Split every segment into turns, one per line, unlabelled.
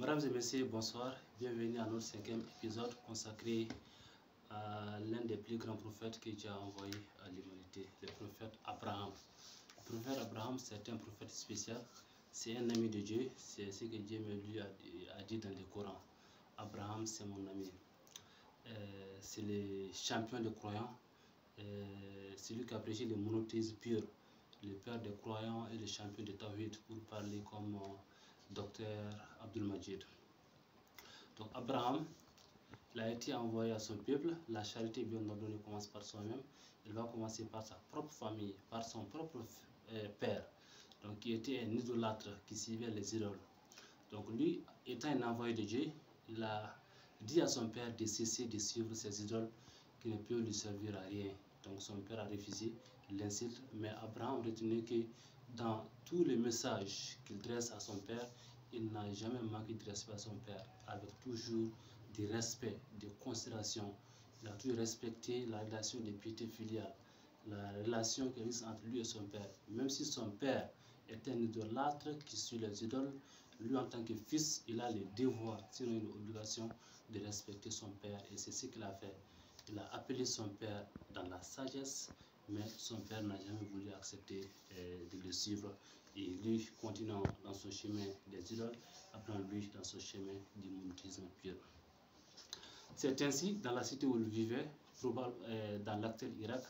Mesdames et messieurs, bonsoir. Bienvenue à notre 5e épisode consacré à l'un des plus grands prophètes que Dieu a envoyé à l'humanité, le prophète Abraham. Le prophète Abraham, c'est un prophète spécial, c'est un ami de Dieu, c'est ce que Dieu lui a dit dans le Coran. Abraham, c'est mon ami. C'est le champion des croyants, c'est lui qui a prêché le monothéisme pur, le père des croyants et le champion de Tawhid, pour parler comme docteur Abdul Majid. Donc Abraham, il a été envoyé à son peuple. La charité bien ordonnée commence par soi-même. Il va commencer par sa propre famille, par son propre père, donc qui était un idolâtre qui suivait les idoles. Donc lui, étant un envoyé de Dieu, il a dit à son père de cesser de suivre ces idoles qui ne peuvent lui servir à rien. Donc son père a refusé, il l'insulte, mais Abraham retenait que dans tous les messages qu'il dresse à son père, il n'a jamais manqué de respect à son père, avec toujours du respect, de considération. Il a toujours respecté la relation de piété filiale, la relation qui existe entre lui et son père. Même si son père est un idolâtre qui suit les idoles, lui en tant que fils, il a le devoir, sinon une obligation, de respecter son père. Et c'est ce qu'il a fait. Il a appelé son père dans la sagesse, mais son père n'a jamais voulu accepter de le suivre. Et lui continuant dans son chemin des idoles, après lui dans son chemin du monothéisme pur. C'est ainsi, dans la cité où il vivait, dans l'actuel Irak,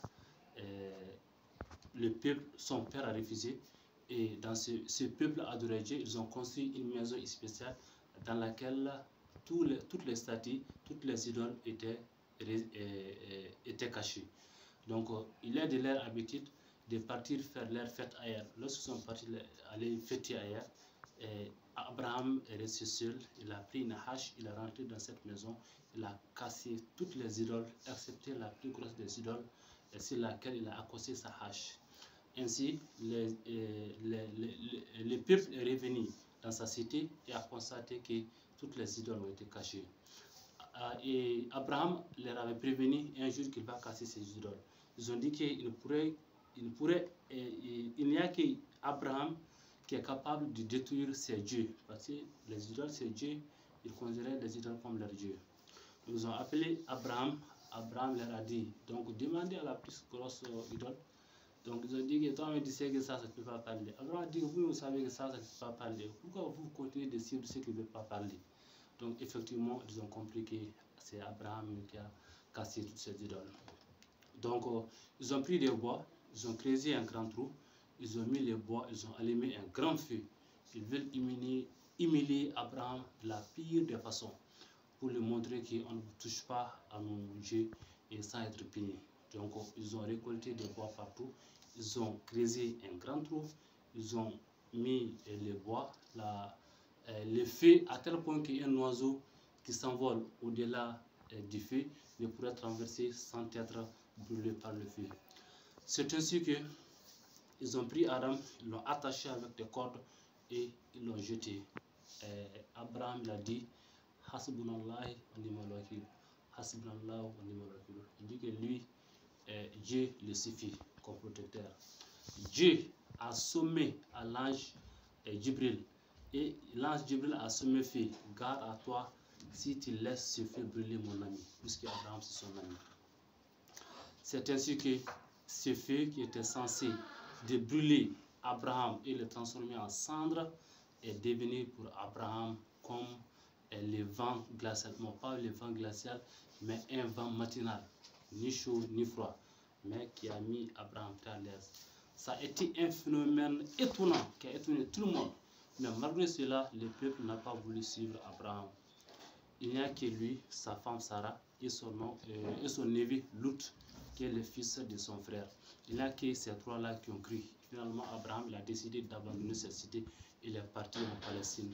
le peuple, son père a refusé. Et dans ce peuple adoré Dieu, ils ont construit une maison spéciale dans laquelle toutes les statues, toutes les idoles étaient cachées. Donc, il est de leur habitude de partir faire leur fête ailleurs. Lorsqu'ils sont partis aller fêter ailleurs, Abraham est resté seul. Il a pris une hache, il est rentré dans cette maison, il a cassé toutes les idoles, excepté la plus grosse des idoles, sur laquelle il a accosté sa hache. Ainsi, le peuple est revenu dans sa cité et a constaté que toutes les idoles ont été cachées. Et Abraham leur avait prévenu un jour qu'il va casser ces idoles. Ils ont dit qu'il n'y a qu'Abraham qui est capable de détruire ces dieux. Parce que les idoles, c'est Dieu, ils considèrent les idoles comme leur Dieu. Ils ont appelé Abraham. Abraham leur a dit, donc demandez à la plus grosse idole. Donc ils ont dit que toi, tu sais que ça ne peut pas parler. Abraham a dit, vous savez que ça ne peut pas parler. Pourquoi vous continuez de suivre ce qui ne veut pas parler? Donc effectivement, ils ont compris que c'est Abraham qui a cassé toutes ces idoles. Donc ils ont pris des bois, ils ont creusé un grand trou, ils ont mis les bois, ils ont allumé un grand feu. Ils veulent humilier Abraham de la pire des façons, pour lui montrer qu'on ne touche pas à nos dieux et sans être puni. Donc ils ont récolté des bois partout, ils ont creusé un grand trou, ils ont mis les bois, le feu, à tel point qu'un oiseau qui s'envole au-delà du feu ne pourrait traverser sans être brûlé par le feu. C'est ainsi que ils ont pris Adam, ils l'ont attaché avec des cordes et ils l'ont jeté. Abraham l'a dit, Hasbunallahi wa ni'mal wakil. Hasbunallahu wa ni'mal wakil. Il dit que lui, Dieu le suffit comme protecteur. Dieu a sommé à l'ange Jibril, et l'ange Jibril a sommé fait, garde à toi si tu laisses ce feu brûler mon ami, puisque Abraham c'est son ami. C'est ainsi que ce feu qui était censé de brûler Abraham et le transformer en cendre est devenu pour Abraham comme le vent glacial, non pas le vent glacial, mais un vent matinal, ni chaud ni froid, mais qui a mis Abraham très à l'aise. Ça a été un phénomène étonnant qui a étonné tout le monde. Mais malgré cela, le peuple n'a pas voulu suivre Abraham. Il n'y a que lui, sa femme Sarah et son neveu Lot, qui est le fils de son frère. Il n'y a que ces trois-là qui ont cru. Finalement, Abraham il a décidé d'abandonner cette cité et il est parti en Palestine.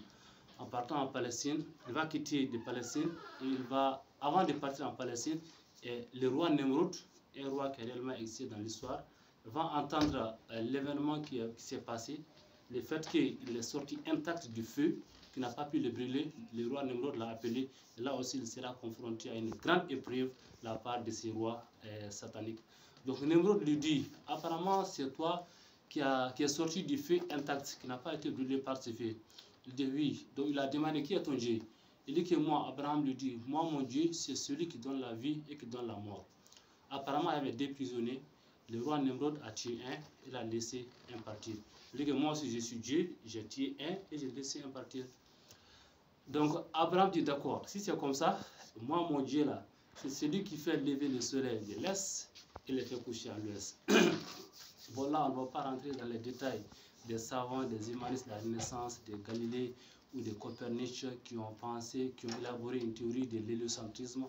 En partant en Palestine, il va quitter de Palestine et il va, avant de partir en Palestine, le roi Nemrod, un roi qui a réellement existé dans l'histoire, va entendre l'événement qui s'est passé, le fait qu'il est sorti intact du feu, qui n'a pas pu le brûler. Le roi Nemrod l'a appelé, et là aussi il sera confronté à une grande épreuve de la part de ces rois sataniques. Donc Nemrod lui dit, apparemment c'est toi qui est sorti du feu intact, qui n'a pas été brûlé par ce feu. Il dit oui. Donc il a demandé qui est ton Dieu? Il dit que moi, Abraham lui dit, moi mon Dieu, c'est celui qui donne la vie et qui donne la mort. Apparemment, il y avait 2 prisonniers. Le roi Nemrod a tué un, il a laissé un partir. Il dit que moi aussi je suis Dieu, j'ai tué un et j'ai laissé un partir. Donc Abraham dit d'accord, si c'est comme ça, moi mon Dieu là, c'est celui qui fait lever le soleil de l'est et le fait coucher à l'ouest. Bon là, on ne va pas rentrer dans les détails des savants, des humanistes de la Renaissance, de Galilée ou de Copernic qui ont pensé, qui ont élaboré une théorie de l'héliocentrisme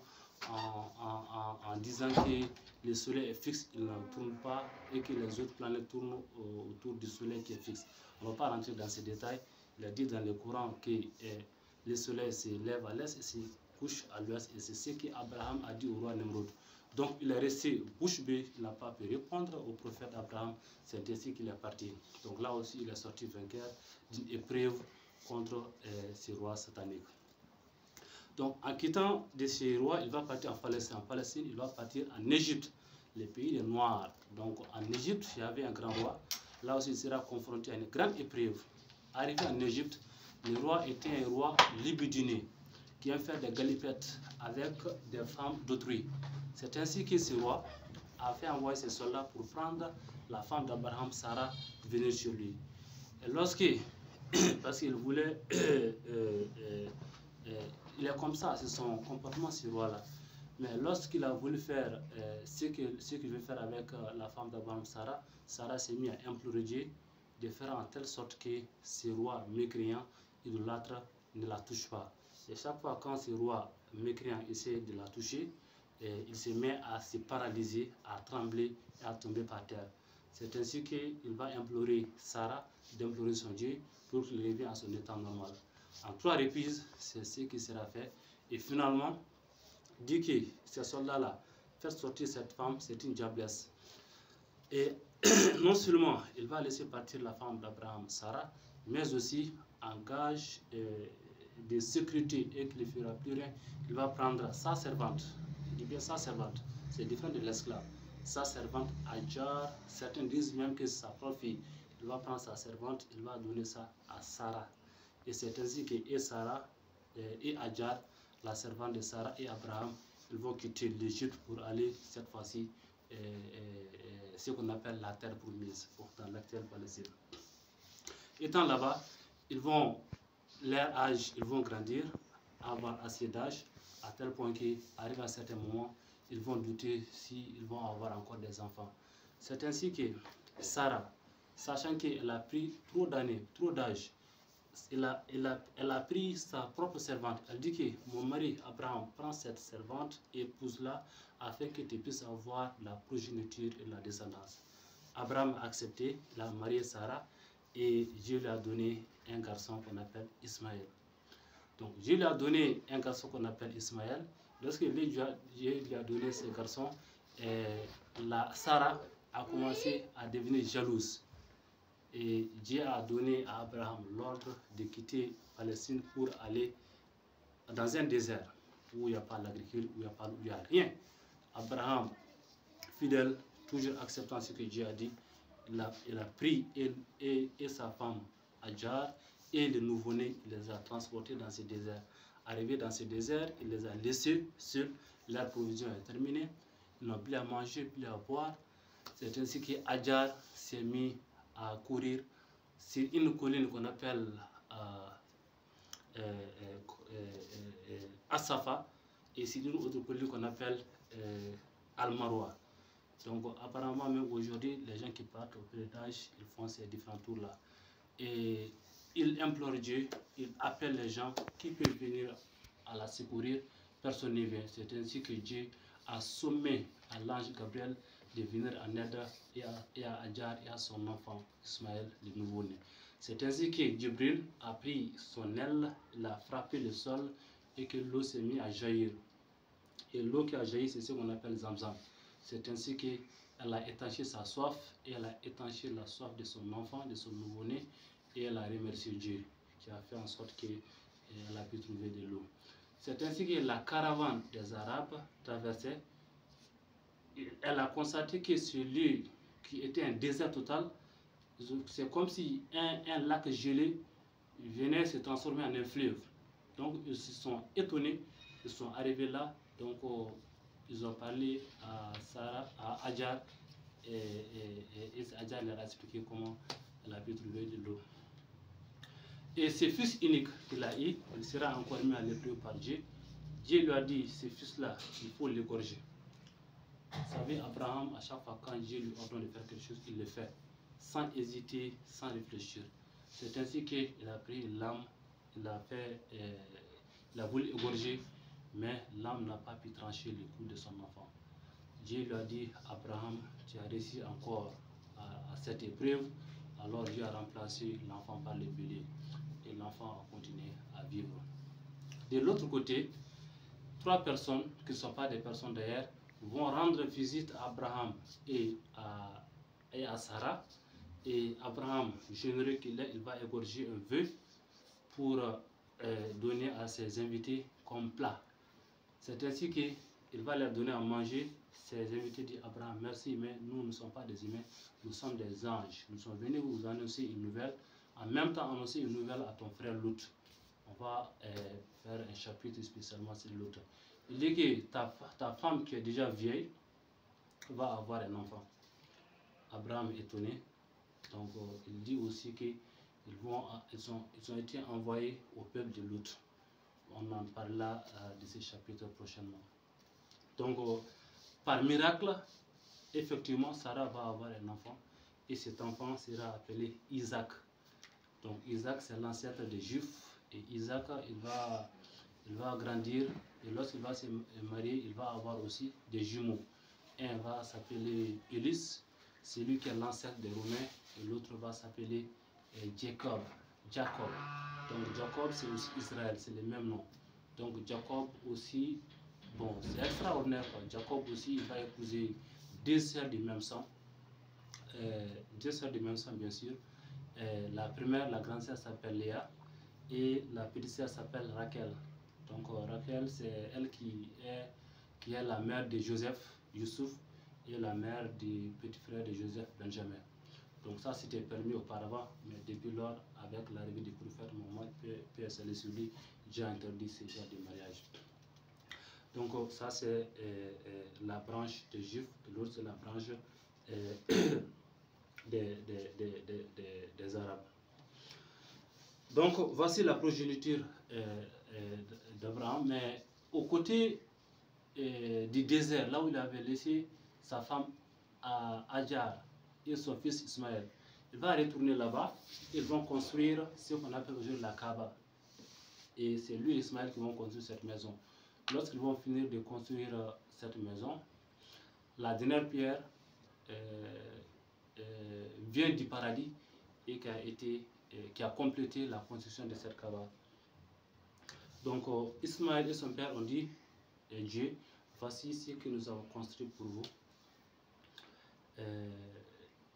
en disant que le soleil est fixe, il ne tourne pas et que les autres planètes tournent autour du soleil qui est fixe. On ne va pas rentrer dans ces détails. Il a dit dans le Coran que le soleil se lève à l'est et se couche à l'ouest, et c'est ce qu'Abraham a dit au roi Nemrod. Donc il est resté bouche bée, il n'a pas pu répondre au prophète Abraham, c'est ainsi qu'il est parti. Donc là aussi il est sorti vainqueur d'une épreuve contre ces rois sataniques. Donc en quittant de ces rois, il va partir en Palestine. En Palestine, il va partir en Égypte, le pays des Noirs. Donc en Égypte, il y avait un grand roi. Là aussi, il sera confronté à une grande épreuve. Arrivé en Égypte, le roi était un roi libidineux qui aime faire des galipettes avec des femmes d'autrui. C'est ainsi que ce roi a fait envoyer ses soldats pour prendre la femme d'Abraham, Sarah, venir chez lui. Et lorsque, parce qu'il voulait, il est comme ça, c'est son comportement ce roi-là. Mais lorsqu'il a voulu faire ce qu'il veut faire avec la femme d'Abraham, Sarah, Sarah s'est mise à implorer Dieu de faire en telle sorte que ce roi mécréant, idolâtre, ne la touche pas. Et chaque fois quand ce roi mécréant essaie de la toucher, il se met à se paralyser, à trembler et à tomber par terre. C'est ainsi qu'il va implorer Sarah d'implorer son Dieu pour qu'il revienne à son état normal. En 3 reprises, c'est ce qui sera fait. Et finalement, dit que ces soldats-là, faire sortir cette femme, c'est une diablesse. Et non seulement il va laisser partir la femme d'Abraham, Sarah, mais aussi en gage de sécurité et qu'il ne fera plus rien, il va prendre sa servante. Il dit bien sa servante, c'est différent de l'esclave. Sa servante Ajar, certains disent même que c'est sa propre fille. Il va prendre sa servante, il va donner ça à Sarah. Et c'est ainsi que Sarah et Ajar, la servante de Sarah et Abraham, ils vont quitter l'Égypte pour aller cette fois-ci ce qu'on appelle la terre promise dans l'actuelle Palestine. Étant là-bas, leur âge, ils vont grandir, avoir assez d'âge, à tel point qu'arrive à un certain moment, ils vont douter s'ils vont avoir encore des enfants. C'est ainsi que Sarah, sachant qu'elle a pris trop d'années, trop d'âge, elle a pris sa propre servante. Elle dit que mon mari Abraham prend cette servante et épouse-la afin que tu puisses avoir la progéniture et la descendance. Abraham a accepté, il a marié Sarah et Dieu lui a donné un garçon qu'on appelle Ismaël. Donc Dieu lui a donné un garçon qu'on appelle Ismaël. Lorsque Dieu lui a donné ce garçon, Sarah a commencé à devenir jalouse. Et Dieu a donné à Abraham l'ordre de quitter Palestine pour aller dans un désert où il n'y a pas l'agriculture, où il n'y a rien. Abraham, fidèle, toujours acceptant ce que Dieu a dit, il a pris et sa femme Ajar et le nouveau-né, il les a transportés dans ce désert. Arrivé dans ce désert, il les a laissés seuls, leur provision est terminée, ils n'ont plus à manger, plus à boire. C'est ainsi que Ajar s'est mis à courir sur une colline qu'on appelle Asafa et sur une autre colline qu'on appelle Al-Marwa. Donc apparemment même aujourd'hui, les gens qui partent au pèlerinage, ils font ces différents tours-là. Et il implore Dieu, il appelle les gens qui peuvent venir à la secourir, personne n'y vient. C'est ainsi que Dieu a sommé à l'ange Gabriel de venir en aide et à Ajar et à son enfant Ismaël, le nouveau-né. C'est ainsi que Jibril a pris son aile, il a frappé le sol et que l'eau s'est mise à jaillir. Et l'eau qui a jailli, c'est ce qu'on appelle Zamzam. C'est ainsi qu'elle a étanché sa soif et elle a étanché la soif de son enfant, de son nouveau-né, et elle a remercié Dieu qui a fait en sorte qu'elle a pu trouver de l'eau. C'est ainsi que la caravane des Arabes traversait. Elle a constaté que ce lieu qui était un désert total, c'est comme si un lac gelé venait se transformer en un fleuve. Donc ils se sont étonnés, ils sont arrivés là, donc ils ont parlé à Sarah, à Hajar, et Hajar leur a expliqué comment elle a pu trouver de l'eau. Et ce fils unique qu'il a eu, il sera encore mis à l'épreuve par Dieu. Dieu lui a dit, ce fils-là, il faut l'égorger. Vous savez, Abraham, à chaque fois quand Dieu lui ordonne de faire quelque chose, il le fait, sans hésiter, sans réfléchir. C'est ainsi qu'il a pris l'âme, il a voulu égorger, mais l'âme n'a pas pu trancher le cou de son enfant. Dieu lui a dit, Abraham, tu as réussi encore à cette épreuve. Alors Dieu a remplacé l'enfant par le bélier. Et l'enfant a continué à vivre. De l'autre côté, 3 personnes qui ne sont pas des personnes d'ailleurs vont rendre visite à Abraham et à Sarah. Et Abraham, généreux qu'il est, il va égorger un vœu pour donner à ses invités comme plat. C'est ainsi qu'il va leur donner à manger. Ses invités disent, Abraham, merci, mais nous ne sommes pas des humains, nous sommes des anges. Nous sommes venus vous annoncer une nouvelle, en même temps annoncer une nouvelle à ton frère Lot. On va faire un chapitre spécialement sur Lot. Il dit que ta femme qui est déjà vieille va avoir un enfant. Abraham est étonné. Donc il dit aussi qu'ils ont été envoyés au peuple de Lot. On en parlera de ce chapitre prochainement. Donc par miracle, effectivement, Sarah va avoir un enfant et cet enfant sera appelé Isaac. Donc Isaac, c'est l'ancêtre des Juifs et Isaac, il va grandir et lorsqu'il va se marier, il va avoir aussi des jumeaux. Un va s'appeler Ulysse, c'est lui qui est l'ancêtre des Romains, et l'autre va s'appeler Jacob. Donc Jacob, c'est aussi Israël, c'est le même nom. Donc Jacob aussi, bon, c'est extraordinaire. Jacob aussi, il va épouser 2 sœurs du même sang. 2 sœurs du même sang, bien sûr. La première, la grande sœur s'appelle Léa et la petite sœur s'appelle Rachel. Donc Rachel, c'est elle qui est la mère de Joseph, Youssouf, et la mère du petit frère de Joseph, Benjamin. Donc ça, c'était permis auparavant, mais depuis lors, avec l'arrivée du prophète Mohammed, paix et salut sur lui, Dieu a interdit ce genre de mariage. Donc ça, c'est la branche des Juifs, et l'autre, c'est la branche des Arabes. Donc voici la progéniture d'Abraham, mais au côté du désert, là où il avait laissé sa femme Hajar et son fils Ismaël, il va retourner là-bas, ils vont construire ce qu'on appelle aujourd'hui la Kaaba. Et c'est lui et Ismaël qui vont construire cette maison. Lorsqu'ils vont finir de construire cette maison, la dernière pierre vient du paradis et qui a complété la construction de cette Kaaba. Donc Ismaël et son père ont dit, Dieu, voici ce que nous avons construit pour vous,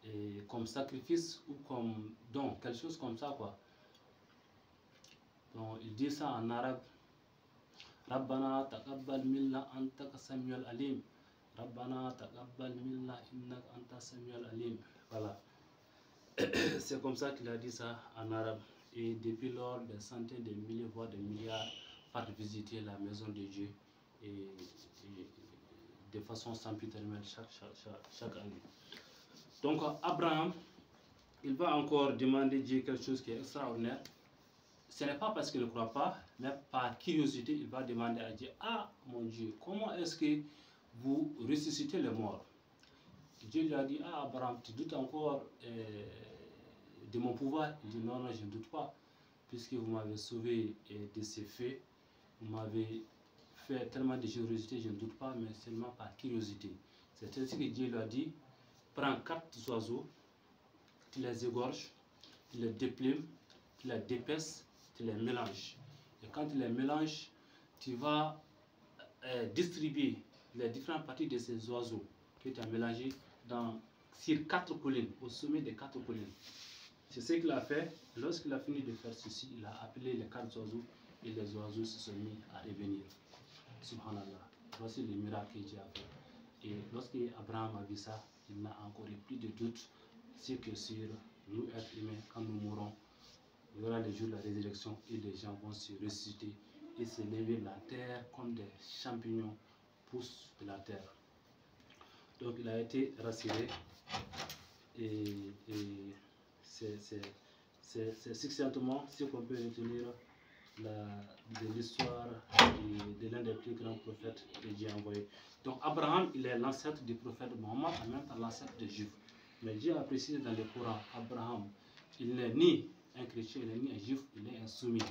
et comme sacrifice ou comme don, quelque chose comme ça quoi. Donc il dit ça en arabe. Rabbana taqabbal minna anta samiul alim. Rabbana taqabbal minna innaka anta samiul alim. Voilà. C'est comme ça qu'il a dit ça en arabe. Et depuis lors, des centaines de milliers, voire des milliards partent visiter la maison de Dieu et de façon sempiternelle chaque année. Donc Abraham, il va encore demander Dieu quelque chose qui est extraordinaire. Ce n'est pas parce qu'il ne croit pas, mais par curiosité, il va demander à Dieu, ah mon Dieu, comment est-ce que vous ressuscitez les morts? Dieu lui a dit, ah Abraham, tu doutes encore de mon pouvoir? Il dit, non, non, je ne doute pas, puisque vous m'avez sauvé de ces faits, vous m'avez fait tellement de générosité, je ne doute pas, mais seulement par curiosité. C'est ainsi que Dieu lui a dit, prends 4 oiseaux, tu les égorges, tu les déplumes, tu les dépeces, tu les mélanges. Et quand tu les mélanges, tu vas distribuer les différentes parties de ces oiseaux que tu as mélangés sur 4 collines, au sommet des 4 collines. C'est ce qu'il a fait. Lorsqu'il a fini de faire ceci, il a appelé les 4 oiseaux et les oiseaux se sont mis à revenir. Subhanallah. Voici le miracle que Dieu a fait. Et lorsque Abraham a vu ça, il n'a encore eu plus de doute, c'est que sur nous, êtres humains, quand nous mourrons, il y aura le jour de la résurrection et les gens vont se ressusciter et se lever. La terre comme des champignons poussent de la terre. Donc il a été rassuré et c'est succinctement ce qu'on peut retenir de l'histoire de l'un des plus grands prophètes que Dieu a envoyé. Donc Abraham, il est l'ancêtre du prophète Mohammed, en même temps l'ancêtre des Juifs. Mais Dieu a précisé dans le Coran, Abraham, il n'est ni un chrétien, il n'est ni un juif, il est un soumis.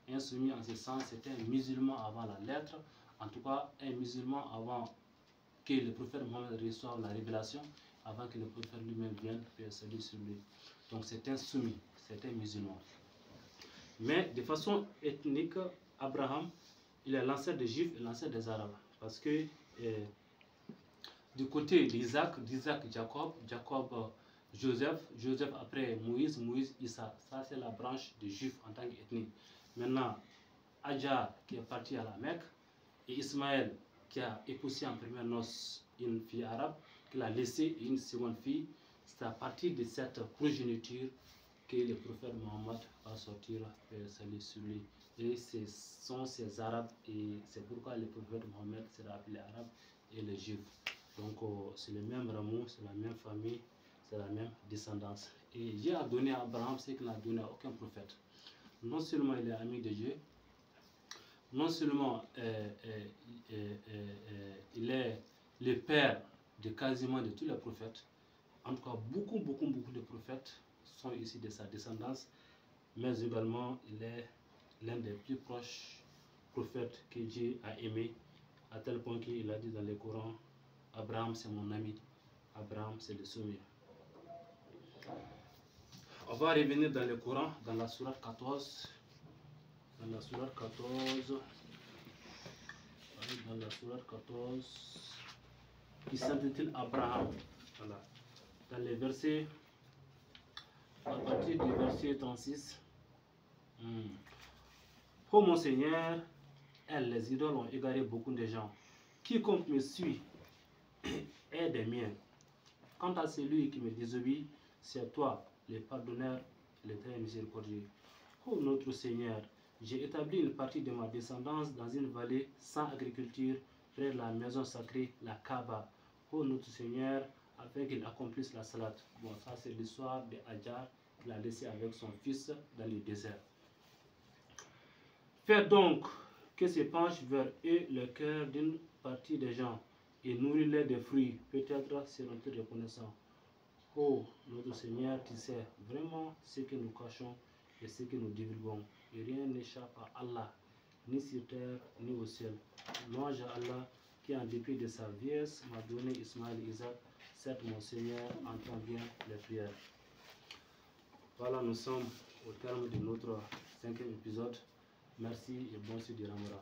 Un soumis en ce sens, c'était un musulman avant la lettre, en tout cas un musulman avant que le prophète Mohammed reçoive la révélation, avant que le prophète lui-même vienne faire salut sur lui. Donc c'est un soumis, c'est un musulman. Mais de façon ethnique, Abraham, il est l'ancêtre des Juifs et l'ancêtre des Arabes. Parce que du côté d'Isaac, Jacob, Joseph après Moïse, Issa. Ça c'est la branche des Juifs en tant qu'ethnie. Maintenant, Hajar qui est parti à la Mecque et Ismaël qui a épousé en première noce une fille arabe, qu'il a laissé une seconde fille. C'est à partir de cette progéniture que le prophète Mohammed va sortir salut sur lui. Et ce sont ces Arabes, et c'est pourquoi le prophète Mohammed sera appelé arabe et les Juifs. Donc c'est le même rameau, c'est la même famille, c'est la même descendance. Et Dieu a donné à Abraham ce qu'il n'a donné à aucun prophète. Non seulement il est ami de Dieu, non seulement il est le père de quasiment de tous les prophètes. En tout cas, beaucoup de prophètes sont issus de sa descendance, mais également il est l'un des plus proches prophètes que Dieu a aimé, à tel point qu'il a dit dans le Coran, Abraham c'est mon ami, Abraham c'est le soumis. On va revenir dans le Coran, dans la sourate 14. Dans la sourate 14, qui s'intitule Abraham. Voilà. Dans les versets, à partir du verset 36. Oh mon Seigneur, les idoles ont égaré beaucoup de gens. Quiconque me suit est des miens. Quant à celui qui me désobéit, c'est toi, le pardonneur, le très miséricordieux. Oh notre Seigneur, j'ai établi une partie de ma descendance dans une vallée sans agriculture, près de la maison sacrée, la Kaaba. Oh notre Seigneur, afin qu'il accomplisse la salat. Bon, ça c'est l'histoire de Hajar qu'il a laissé avec son fils dans le désert. Faites donc que se penche vers eux le cœur d'une partie des gens et nourris-les des fruits. Peut-être seront-ils reconnaissants. Oh notre Seigneur, tu sais vraiment ce que nous cachons et ce que nous divulguons. Et rien n'échappe à Allah, ni sur terre, ni au ciel. Louange à Allah qui, en dépit de sa vieillesse, m'a donné Ismaël et Isaac. Certes, mon Seigneur entend bien les prières. Voilà, nous sommes au terme de notre 5e épisode. Merci et bon suite du Ramadan.